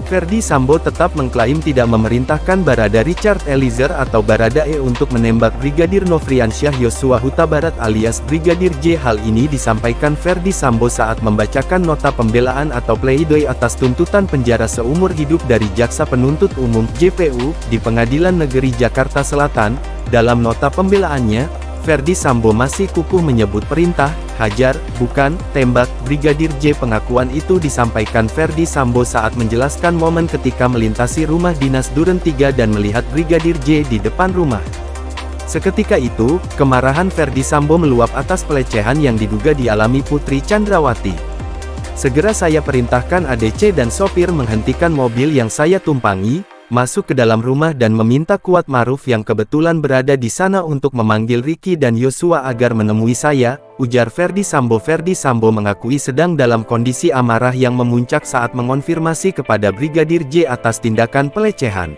Ferdy Sambo tetap mengklaim tidak memerintahkan Barada Richard Eliezer atau Baradae untuk menembak Brigadir Nofriansyah Yosua Huta Barat alias Brigadir J. Hal ini disampaikan Ferdy Sambo saat membacakan nota pembelaan atau pledoi atas tuntutan penjara seumur hidup dari Jaksa Penuntut Umum (JPU) di Pengadilan Negeri Jakarta Selatan. Dalam nota pembelaannya, Ferdy Sambo masih kukuh menyebut perintah, hajar, bukan, tembak, Brigadir J. Pengakuan itu disampaikan Ferdy Sambo saat menjelaskan momen ketika melintasi rumah dinas Duren 3 dan melihat Brigadir J di depan rumah. Seketika itu, kemarahan Ferdy Sambo meluap atas pelecehan yang diduga dialami Putri Chandrawati. Segera saya perintahkan ADC dan sopir menghentikan mobil yang saya tumpangi, masuk ke dalam rumah dan meminta Kuat Maruf yang kebetulan berada di sana untuk memanggil Ricky dan Yosua agar menemui saya, ujar Ferdy Sambo. Ferdy Sambo mengakui sedang dalam kondisi amarah yang memuncak saat mengonfirmasi kepada Brigadir J atas tindakan pelecehan.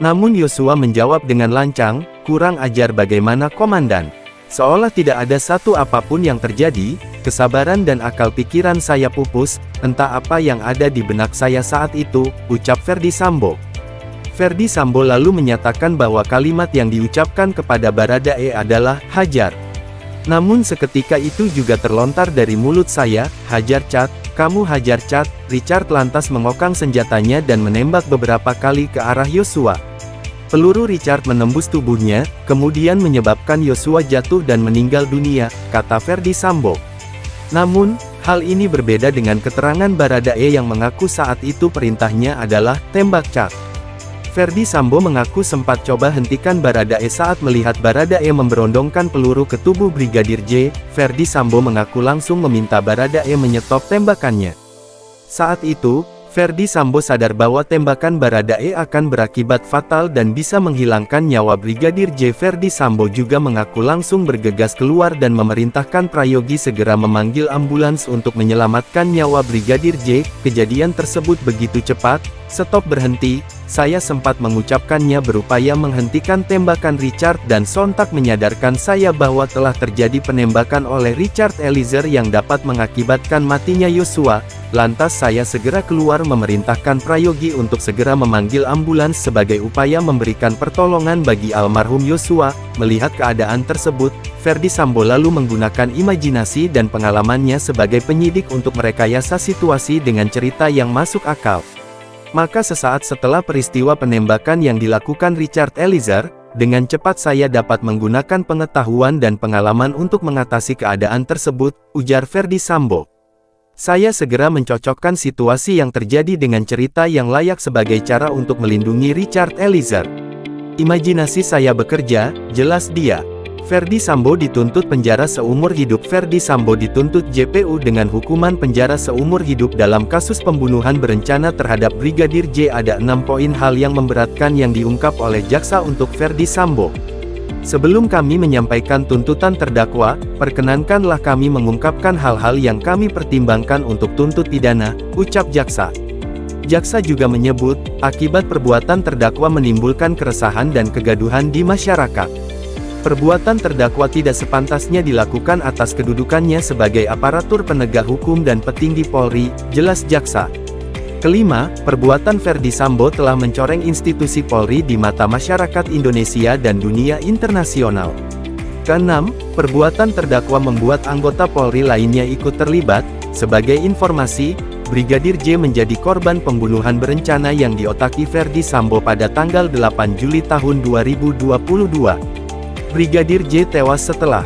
Namun Yosua menjawab dengan lancang, kurang ajar bagaimana komandan. Seolah tidak ada satu apapun yang terjadi, kesabaran dan akal pikiran saya pupus, entah apa yang ada di benak saya saat itu, ucap Ferdy Sambo. Ferdy Sambo lalu menyatakan bahwa kalimat yang diucapkan kepada Baradae adalah, hajar. Namun seketika itu juga terlontar dari mulut saya, hajar Cat, kamu hajar Cat. Richard lantas mengokang senjatanya dan menembak beberapa kali ke arah Yosua. Peluru Richard menembus tubuhnya, kemudian menyebabkan Yosua jatuh dan meninggal dunia, kata Ferdy Sambo. Namun, hal ini berbeda dengan keterangan Baradae yang mengaku saat itu perintahnya adalah, tembak Cat. Ferdy Sambo mengaku sempat coba hentikan Baradae saat melihat Baradae memberondongkan peluru ke tubuh Brigadir J. Ferdy Sambo mengaku langsung meminta Baradae menyetop tembakannya. Saat itu, Ferdy Sambo sadar bahwa tembakan Baradae akan berakibat fatal dan bisa menghilangkan nyawa Brigadir J. Ferdy Sambo juga mengaku langsung bergegas keluar dan memerintahkan Prayogi segera memanggil ambulans untuk menyelamatkan nyawa Brigadir J. Kejadian tersebut begitu cepat, stop berhenti. Saya sempat mengucapkannya berupaya menghentikan tembakan Richard dan sontak menyadarkan saya bahwa telah terjadi penembakan oleh Richard Eliezer yang dapat mengakibatkan matinya Yosua. Lantas saya segera keluar memerintahkan Prayogi untuk segera memanggil ambulans sebagai upaya memberikan pertolongan bagi almarhum Yosua. Melihat keadaan tersebut, Ferdy Sambo lalu menggunakan imajinasi dan pengalamannya sebagai penyidik untuk merekayasa situasi dengan cerita yang masuk akal. Maka sesaat setelah peristiwa penembakan yang dilakukan Richard Eliezer, dengan cepat saya dapat menggunakan pengetahuan dan pengalaman untuk mengatasi keadaan tersebut, ujar Ferdy Sambo. Saya segera mencocokkan situasi yang terjadi dengan cerita yang layak sebagai cara untuk melindungi Richard Eliezer. Imajinasi saya bekerja, jelas dia. Ferdy Sambo dituntut penjara seumur hidup. Ferdy Sambo dituntut JPU dengan hukuman penjara seumur hidup dalam kasus pembunuhan berencana terhadap Brigadir J. Ada 6 poin hal yang memberatkan yang diungkap oleh jaksa untuk Ferdy Sambo. Sebelum kami menyampaikan tuntutan terdakwa, perkenankanlah kami mengungkapkan hal-hal yang kami pertimbangkan untuk tuntut pidana, ucap jaksa. Jaksa juga menyebut, akibat perbuatan terdakwa menimbulkan keresahan dan kegaduhan di masyarakat. Perbuatan terdakwa tidak sepantasnya dilakukan atas kedudukannya sebagai aparatur penegak hukum dan petinggi Polri, jelas jaksa. Kelima, perbuatan Ferdy Sambo telah mencoreng institusi Polri di mata masyarakat Indonesia dan dunia internasional. Keenam, perbuatan terdakwa membuat anggota Polri lainnya ikut terlibat. Sebagai informasi, Brigadir J menjadi korban pembunuhan berencana yang diotaki Ferdy Sambo pada tanggal 8 Juli tahun 2022. Brigadir J tewas setelah